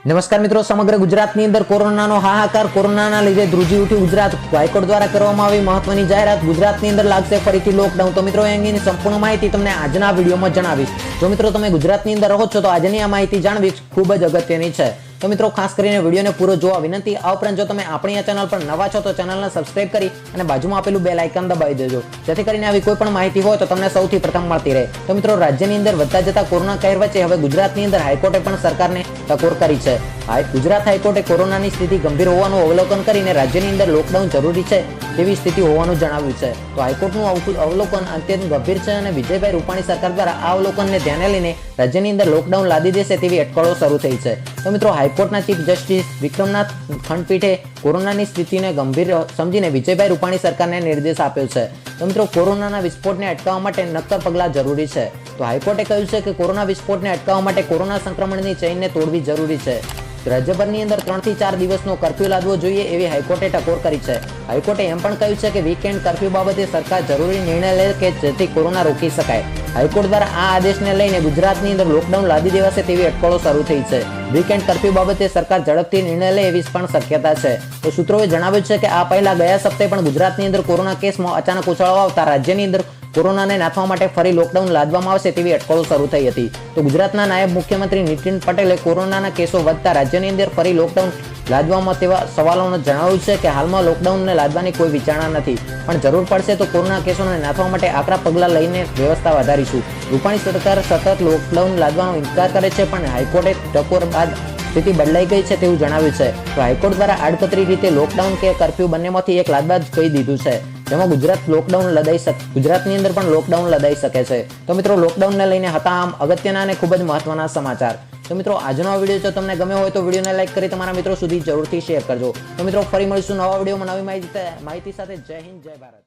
નમસ્કાર મિત્રો, સમગ્ર ગુજરાતની અંદર કોરોનાનો હાહાકાર, કોરોનાના લીધે ધ્રુજી ઉઠ્યું ગુજરાત. હાઈકોર્ટ દ્વારા કરવામાં આવી મહત્વની જાહેરાત. ગુજરાતની અંદર લાગશે ફરીથી લોકડાઉન. તો મિત્રો, એ અંગેની સંપૂર્ણ માહિતી તમને આજના વિડીયોમાં જણાવીશ. જો મિત્રો તમે ગુજરાતની અંદર રહો છો તો આજની આ માહિતી જાણવી ખૂબ જ અગત્યની છે. તો મિત્રો, ખાસ કરીને વિડીયોને પૂરો જોવા વિનંતી. આ ઉપરાંત જો તમે આપણી આ ચેનલ પર નવા છો તો ચેનલને સબસ્ક્રાઇબ કરી અને બાજુમાં આપેલું બેલ આઇકન દબાવી દેજો, જેથી કરીને આવી કોઈ પણ માહિતી હોય તો તમને સૌથી પ્રથમ મળતી રહે. તો મિત્રો, રાજ્યની અંદર વધતા જતા કોરોના કહેર વચ્ચે હવે ગુજરાતની અંદર હાઈકોર્ટે પણ સરકારને ટકોર કરી છે. ગુજરાત હાઈકોર્ટે કોરોનાની સ્થિતિ ગંભીર હોવાનું અવલોકન કરીને રાજ્યની અંદર લોકડાઉન જરૂરી છે તેવી સ્થિતિ હોવાનું જણાવ્યું છે. તો હાઈકોર્ટનું અવલોકન અત્યંત ગંભીર છે અને વિજયભાઈ રૂપાણી સરકાર દ્વારા આ અવલોકનને ધ્યાને લઈને રાજ્યની અંદર લોકડાઉન લાદી દેશે તેવી અટકળો શરૂ થઈ છે. તો મિત્રો, હાઈકોર્ટના ચીફ જસ્ટિસ વિક્રમનાથ ખંડપીઠે કોરોનાની સ્થિતિને ગંભીર સમજીને વિજયભાઈ રૂપાણી સરકારને નિર્દેશ આપ્યો છે. તો મિત્રો, કોરોનાના વિસ્ફોટને અટકાવવા માટે નક્કર પગલાં જરૂરી છે. તો હાઈકોર્ટે કહ્યું છે કે કોરોના વિસ્ફોટને અટકાવવા માટે કોરોના સંક્રમણની ચેઇનને તોડવી જરૂરી છે. રાજ્યભરની અંદર 3 થી 4 દિવસનો કર્ફ્યુ લાદવો જોઈએ એવી હાઈકોર્ટે ટકોર કરી છે. હાઈકોર્ટે એમ પણ કહ્યું છે કે વીકેન્ડ કર્ફ્યુ બાબતે સરકાર જરૂરી નિર્ણય લે કે જેથી કોરોના રોકી શકાય. હાઈકોર્ટ દ્વારા આ આદેશને લઈને ગુજરાતની અંદર લોકડાઉન લાદી દેવાશે તેવી અટકળો શરૂ થઈ છે. વીકેન્ડ કર્ફ્યુ બાબતે સરકાર ઝડપથી નિર્ણય લે એવી પણ શક્યતા છે. તો સૂત્રોએ જણાવ્યું છે કે આ પહેલા ગયા સપ્તાહે પણ ગુજરાતની અંદર કોરોના કેસમાં અચાનક ઉછાળો આવતા રાજ્યની અંદર કોરોનાને નાથવા માટે ફરી લોકડાઉન લાદવામાં આવશે તેવી અટકળો શરૂ થઈ હતી. તો ગુજરાતના નાયબ મુખ્યમંત્રી નીતિન પટેલે કોરોનાના કેસો વધતા રાજ્યની અંદર ફરી લોકડાઉન લાદવામાં તેવા સવાલોને જણાવ્યું છે કે હાલમાં લોકડાઉનને લાદવાની કોઈ વિચારણા નથી, પણ જરૂર પડશે તો કોરોના કેસોને નાથવા માટે આકરા પગલાં લઈને વ્યવસ્થા વધારીશું. રૂપાણી સરકાર સતત લોકડાઉન લાદવાનો ઇનકાર કરે છે, પણ હાઈકોર્ટે ટકોર બાદ સ્થિતિ બદલાઈ ગઈ છે તેવું જણાવ્યું છે. તો હાઈકોર્ટ દ્વારા આડકતરી રીતે લોકડાઉન કે કર્ફ્યુ બંનેમાંથી એક લાદવા જ કહી દીધું છે, જેમાં ગુજરાતની અંદર પણ લોકડાઉન લદાઈ શકે છે. તો મિત્રો, લોકડાઉનને લઈને હતા આમ અગત્યના અને ખૂબ જ મહત્વના સમાચાર. તો મિત્રો, આજનો વિડીયો જો તમને ગમ્યો હોય તો વિડીયોને લાઈક કરી તમારા મિત્રો સુધી જરૂરથી શેર કરજો. તો મિત્રો, ફરી મળીશું નવા વિડીયોમાં નવી માહિતી સાથે. જય હિન્દ, જય ભારત.